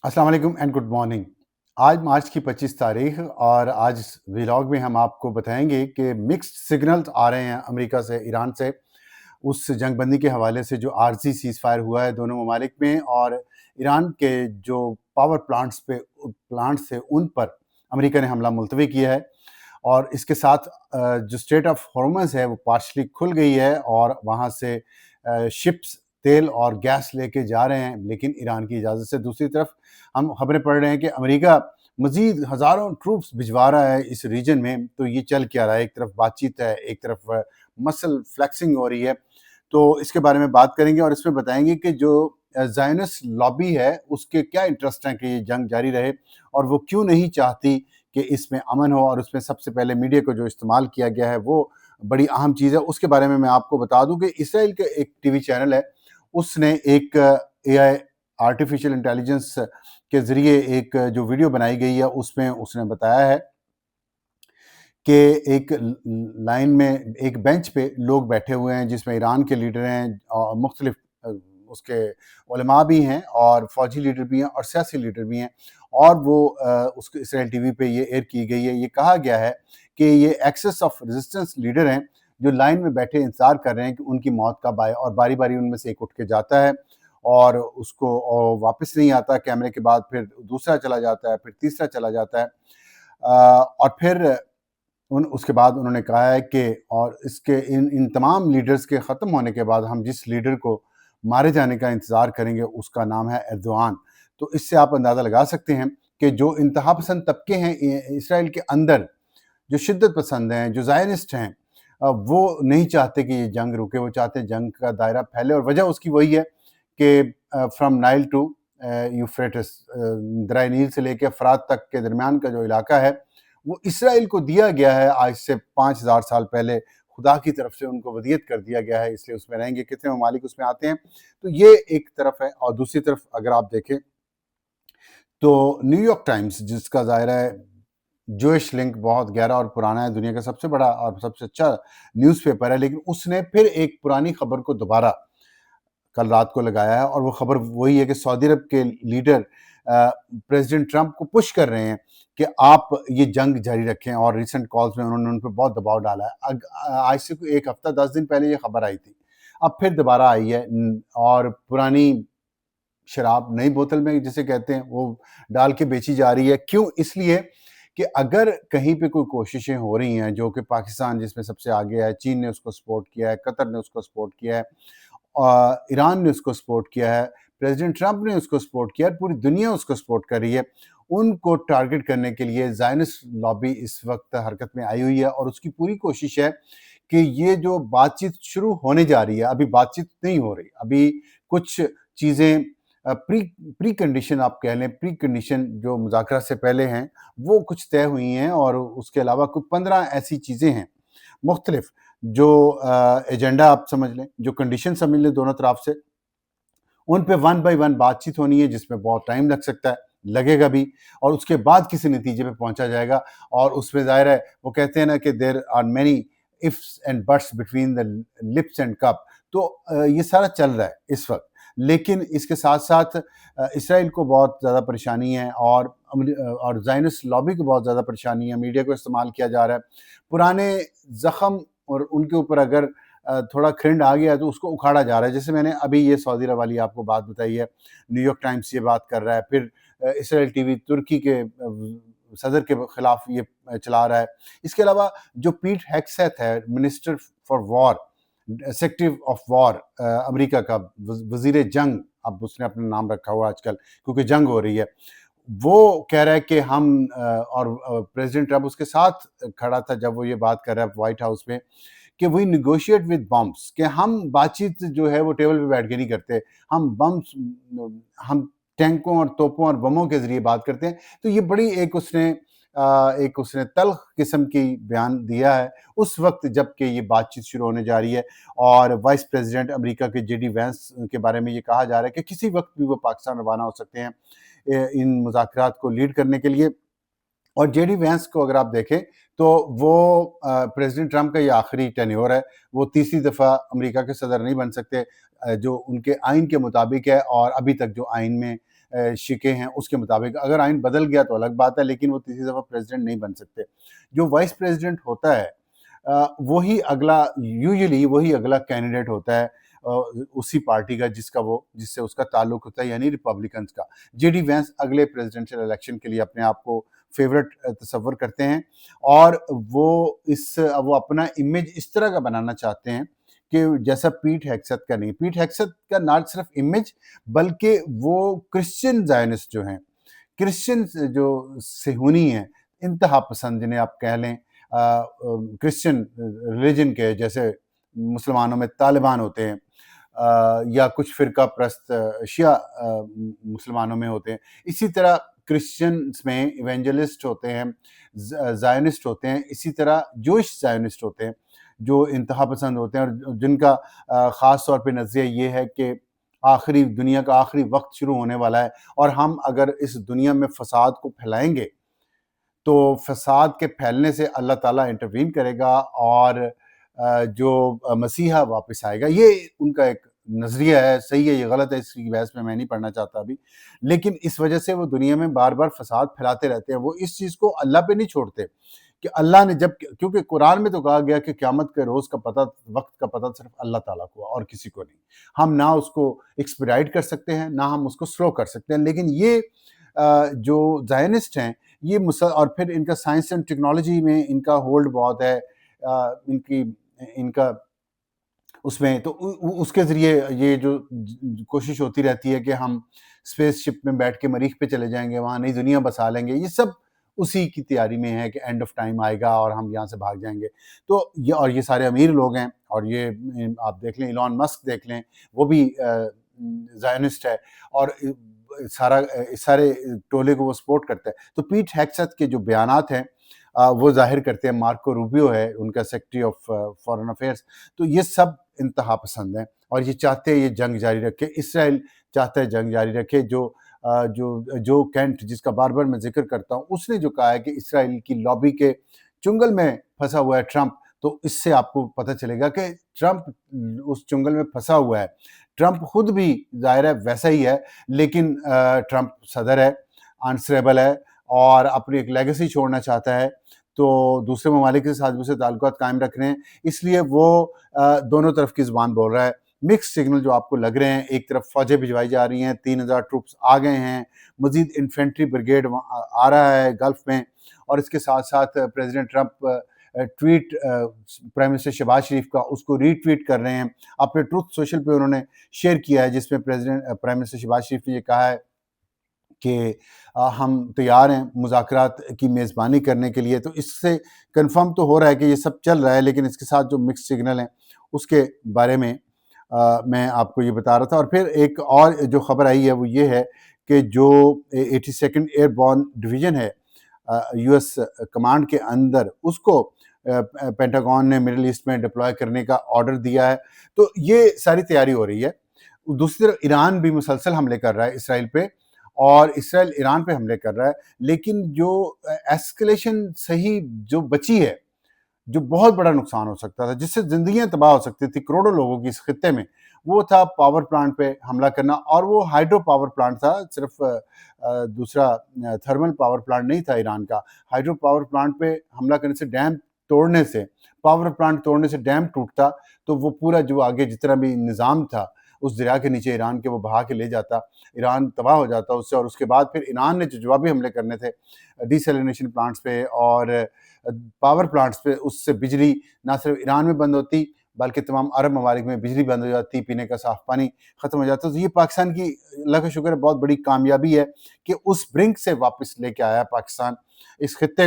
अस्सलाम वालेकुम and good morning. आज मार्च की 25 तारीख और आज इस व्लॉग में हम आपको बताएंगे कि मिक्स्ड सिग्नल्स आ रहे हैं अमेरिका से, ईरान से, उस जंगबंदी के हवाले से जो आरजी सीज़ फायर हुआ है दोनों ममालिक में, और ईरान के जो पावर प्लांट्स थे उन पर अमेरिका ने हमला मुलतवी किया है। और इसके साथ जो स्ट्रेट ऑफ हॉर्मज़ है वो पार्शली खुल गई है और वहाँ से शिप्स तेल और गैस लेके जा रहे हैं, लेकिन ईरान की इजाज़त से। दूसरी तरफ हम खबरें पढ़ रहे हैं कि अमेरिका मज़ीद हज़ारों ट्रूप्स भिजवा रहा है इस रीजन में। तो ये चल क्या रहा है? एक तरफ बातचीत है, एक तरफ मसल फ्लेक्सिंग हो रही है। तो इसके बारे में बात करेंगे और इसमें बताएंगे कि जो ज़ायनिस्ट लॉबी है उसके क्या इंटरेस्ट हैं कि ये जंग जारी रहे, और वो क्यों नहीं चाहती कि इसमें अमन हो। और उसमें सबसे पहले मीडिया को जो इस्तेमाल किया गया है वो बड़ी अहम चीज़ है। उसके बारे में मैं आपको बता दूं कि इसराइल का एक टीवी चैनल है, उसने एक एआई आर्टिफिशियल इंटेलिजेंस के ज़रिए एक जो वीडियो बनाई गई है उसमें उसने बताया है कि एक लाइन में एक बेंच पे लोग बैठे हुए हैं जिसमें ईरान के लीडर हैं और मुख्तलिफ उसके उलमा भी हैं और फौजी लीडर भी हैं और सियासी लीडर भी हैं। और वो उसके इसराइल टीवी पे ये एयर की गई है। ये कहा गया है कि ये एक्सेस ऑफ रेजिस्टेंस लीडर हैं जो लाइन में बैठे इंतज़ार कर रहे हैं कि उनकी मौत कब आए, और बारी बारी उनमें से एक उठ के जाता है और उसको वापस नहीं आता। कैमरे के बाद फिर दूसरा चला जाता है, फिर तीसरा चला जाता है, और फिर उसके बाद उन्होंने कहा है कि और इसके इन तमाम लीडर्स के ख़त्म होने के बाद हम जिस लीडर को मारे जाने का इंतज़ार करेंगे उसका नाम है एर्दोआन। तो इससे आप अंदाज़ा लगा सकते हैं कि जो इंतहा पसंद तबके हैं इसराइल के अंदर, जो शिद्दत पसंद हैं, जो ज़ायनिस्ट हैं, वो नहीं चाहते कि ये जंग रुके। वो चाहते हैं जंग का दायरा फैले, और वजह उसकी वही है कि फ्रॉम नाइल टू यूफ्रेटिस, दरिया नील से लेकर फरात तक के दरमियान का जो इलाका है वो इसराइल को दिया गया है। आज से 5000 साल पहले खुदा की तरफ से उनको वदियत कर दिया गया है, इसलिए उसमें रहेंगे। कितने ममालिक उसमें आते हैं, तो ये एक तरफ है। और दूसरी तरफ अगर आप देखें तो न्यूयॉर्क टाइम्स, जिसका ज़ाहिर है जोइश लिंक बहुत गहरा और पुराना है, दुनिया का सबसे बड़ा और सबसे अच्छा न्यूज़पेपर है, लेकिन उसने फिर एक पुरानी खबर को दोबारा कल रात को लगाया है। और वो खबर वही है कि सऊदी अरब के लीडर प्रेसिडेंट ट्रंप को पुश कर रहे हैं कि आप ये जंग जारी रखें, और रिसेंट कॉल्स में उन्होंने उन पर बहुत दबाव डाला है। आज से एक हफ्ता 10 दिन पहले ये खबर आई थी, अब फिर दोबारा आई है। और पुरानी शराब नई बोतल में जिसे कहते हैं वो डाल के बेची जा रही है। क्यों? इसलिए कि अगर कहीं पे कोई कोशिशें हो रही हैं, जो कि पाकिस्तान जिसमें सबसे आगे है, चीन ने उसको सपोर्ट किया है, कतर ने उसको सपोर्ट किया है, ईरान ने उसको सपोर्ट किया है, प्रेसिडेंट ट्रंप ने उसको सपोर्ट किया है, पूरी दुनिया उसको सपोर्ट कर रही है। उनको टारगेट करने के लिए ज़ायनिस्ट लॉबी इस वक्त हरकत में आई हुई है, और उसकी पूरी कोशिश है कि ये जो बातचीत शुरू होने जा रही है, अभी बातचीत नहीं हो रही, अभी कुछ चीज़ें प्री कंडीशन आप कह लें, प्री कंडीशन जो मुज़ाकरा से पहले हैं वो कुछ तय हुई हैं, और उसके अलावा कुछ 15 ऐसी चीज़ें हैं मुख्तलिफ जो एजेंडा आप समझ लें, जो कंडीशन समझ लें दोनों तरफ से, उन पे वन बाय वन बातचीत होनी है, जिसमें बहुत टाइम लग सकता है, लगेगा भी, और उसके बाद किसी नतीजे पे पहुंचा जाएगा। और उसमें ज़ाहिर है वो कहते हैं ना कि there are many ifs and buts between the lips and cup. तो ये सारा चल रहा है इस वक्त, लेकिन इसके साथ साथ इसराइल को बहुत ज़्यादा परेशानी है, और ज़ायनिस्ट लॉबी को बहुत ज़्यादा परेशानी है। मीडिया को इस्तेमाल किया जा रहा है, पुराने ज़ख्म और उनके ऊपर अगर थोड़ा खिंड आ गया है तो उसको उखाड़ा जा रहा है। जैसे मैंने अभी ये सऊदी अरब वाली आपको बात बताई है, न्यूयॉर्क टाइम्स ये बात कर रहा है, फिर इसराइल टीवी तुर्की के सदर के खिलाफ ये चला रहा है। इसके अलावा जो पीट हेग्सेथ है, minister for war, secretary of war America का, वजीर जंग अब उसने अपना नाम रखा हुआ आजकल क्योंकि जंग हो रही है, वो कह रहा है कि हम और प्रेसिडेंट ट्रंप उसके साथ खड़ा था जब वो ये बात कर रहा है व्हाइट हाउस में, कि वी निगोशिएट विद बम्स, कि हम बातचीत जो है वो टेबल पे बैठ के नहीं करते, हम बम्स, हम टैंकों और तोपों और बमों के ज़रिए बात करते हैं। तो ये बड़ी एक उसने तल्ख किस्म की बयान दिया है उस वक्त जबकि ये बातचीत शुरू होने जा रही है। और वाइस प्रेसिडेंट अमेरिका के जेडी वैंस के बारे में ये कहा जा रहा है कि किसी वक्त भी वो पाकिस्तान रवाना हो सकते हैं इन मुज़ाकरात को लीड करने के लिए। और जेडी वैंस को अगर आप देखें तो वो प्रेसिडेंट ट्रंप का ये आखिरी टेन्योर है, वो तीसरी दफ़ा अमेरिका के सदर नहीं बन सकते जो उनके आइन के मुताबिक है, और अभी तक जो आइन में शिके हैं उसके मुताबिक। अगर आइन बदल गया तो अलग बात है, लेकिन वो तीसरी दफ़ा प्रेसिडेंट नहीं बन सकते। जो वाइस प्रेसिडेंट होता है वही अगला यूजुअली वही अगला कैंडिडेट होता है उसी पार्टी का जिससे उसका ताल्लुक होता है, यानी रिपब्लिकन्स का। जेडी वैंस अगले प्रेसिडेंशियल इलेक्शन के लिए अपने आप को फेवरेट तसव्वुर करते हैं और वो अपना इमेज इस तरह का बनाना चाहते हैं कि जैसा पीट हेग्सेथ का नहीं। पीट हेग्सेथ का ना सिर्फ इमेज बल्कि वो क्रिश्चियन ज़ायनिस्ट जो हैं, क्रिश्चियन जो सेहूनी हैं, इंतहा पसंद जिन्हें आप कह लें, क्रिश्चियन रिलीजन के, जैसे मुसलमानों में तालिबान होते हैं या कुछ फ़िरका परस्त शिया मुसलमानों में होते हैं। इसी तरह क्रिश्चियंस में इवेंजलिस्ट होते हैं, ज़ायनिस्ट होते हैं, इसी तरह जोइश ज़ायनिस्ट होते हैं जो इंतहा पसंद होते हैं और जिनका ख़ास तौर पे नज़रिया ये है कि दुनिया का आखिरी वक्त शुरू होने वाला है और हम अगर इस दुनिया में फ़साद को फैलाएंगे तो फ़साद के फैलने से अल्लाह ताला इंटरवीन करेगा और जो मसीहा वापस आएगा। ये उनका एक नज़रिया है, सही है, ये गलत है, इसकी बहस में मैं नहीं पढ़ना चाहता अभी। लेकिन इस वजह से वो दुनिया में बार बार फ़साद फैलाते रहते हैं। वो इस चीज़ को अल्लाह पे नहीं छोड़ते कि अल्लाह ने क्योंकि कुरान में तो कहा गया कि क़यामत के रोज़ का पता, वक्त का पता सिर्फ अल्लाह ताला को और किसी को नहीं। हम ना उसको एक्सपीडाइट कर सकते हैं, ना हम उसको स्लो कर सकते हैं। लेकिन ये जो ज़ायनिस्ट हैं, ये और फिर इनका साइंस एंड टेक्नोलॉजी में इनका होल्ड बहुत है, इनका उसमें तो उसके ज़रिए ये जो कोशिश होती रहती है कि हम स्पेसशिप में बैठ के मरीख पे चले जाएंगे, वहाँ नई दुनिया बसा लेंगे, ये सब उसी की तैयारी में है कि एंड ऑफ टाइम आएगा और हम यहाँ से भाग जाएंगे। तो ये सारे अमीर लोग हैं और ये आप देख लें, इलॉन मस्क देख लें, वो भी ज़ायनिस्ट है और सारे टोले को वो सपोर्ट करता है। तो पीट हेग्सेथ के जो बयानात हैं वो ज़ाहिर करते हैं, मार्को रूबियो है उनका सेक्रेटरी ऑफ फॉरेन अफेयर्स, तो ये सब इंतहा पसंद हैं और ये चाहते हैं ये जंग जारी रखे। इसराइल चाहता है जंग जारी रखे। जो कैंट, जिसका बार बार मैं जिक्र करता हूँ, उसने जो कहा है कि इसराइल की लॉबी के चुंगल में फंसा हुआ है ट्रंप, तो इससे आपको पता चलेगा कि ट्रंप उस चुंगल में फंसा हुआ है। ट्रंप खुद भी ज़ाहिर है वैसा ही है, लेकिन ट्रंप सदर है, आंसरेबल है और अपनी एक लेगेसी छोड़ना चाहता है, तो दूसरे ममालिक के साथ भी उसे ताल्लुकात कायम रख रहे हैं, इसलिए वो दोनों तरफ की ज़ुबान बोल रहा है। मिक्स सिग्नल जो आपको लग रहे हैं, एक तरफ फ़ौजें भिजवाई जा रही हैं, 3000 ट्रूप्स आ गए हैं, मज़ीद इन्फेंट्री ब्रिगेड आ रहा है गल्फ़ में, और इसके साथ साथ president Trump tweet prime minister Shahbaz Sharif का उसको रीट्वीट कर रहे हैं। अपने ट्रुथ सोशल पे उन्होंने शेयर किया है, जिसमें प्राइम मिनिस्टर शहबाज शरीफ ने ये कहा है कि हम तैयार हैं मुज़ाकरात की मेज़बानी करने के लिए। तो इससे कंफर्म तो हो रहा है कि ये सब चल रहा है, लेकिन इसके साथ जो मिक्स सिग्नल हैं उसके बारे में मैं आपको ये बता रहा था। और फिर एक और जो ख़बर आई है वो ये है कि जो 82nd एयरबॉर्न डिवीज़न है यूएस कमांड के अंदर, उसको पेंटागन ने मिडिल ईस्ट में डिप्लॉय करने का ऑर्डर दिया है। तो ये सारी तैयारी हो रही है। दूसरी तरफ ईरान भी मुसलसल हमले कर रहा है इसराइल पे और इसराइल ईरान पे हमले कर रहा है, लेकिन जो एस्केलेशन सही जो बची है, जो बहुत बड़ा नुकसान हो सकता था, जिससे ज़िंदगियां तबाह हो सकती थी करोड़ों लोगों की इस खित्ते में, वो था पावर प्लांट पे हमला करना। और वो हाइड्रो पावर प्लांट था, सिर्फ दूसरा थर्मल पावर प्लांट नहीं था ईरान का। हाइड्रो पावर प्लांट पे हमला करने से, डैम तोड़ने से, पावर प्लांट तोड़ने से डैम टूटता तो वो पूरा जो आगे जितना भी निज़ाम था उस दरिया के नीचे ईरान के, वो बहा के ले जाता, ईरान तबाह हो जाता उससे। और उसके बाद फिर ईरान ने जो जवाबी हमले करने थे डिसैलिनेशन प्लांट्स पे और पावर प्लांट्स पे, उससे बिजली ना सिर्फ ईरान में बंद होती बल्कि तमाम अरब ममालिक में बिजली बंद हो जाती, पीने का साफ़ पानी ख़त्म हो जाता। तो ये पाकिस्तान की अल्लाह का शुक्र है बहुत बड़ी कामयाबी है कि उस ब्रिंक से वापस लेके आया पाकिस्तान इस खित्ते को।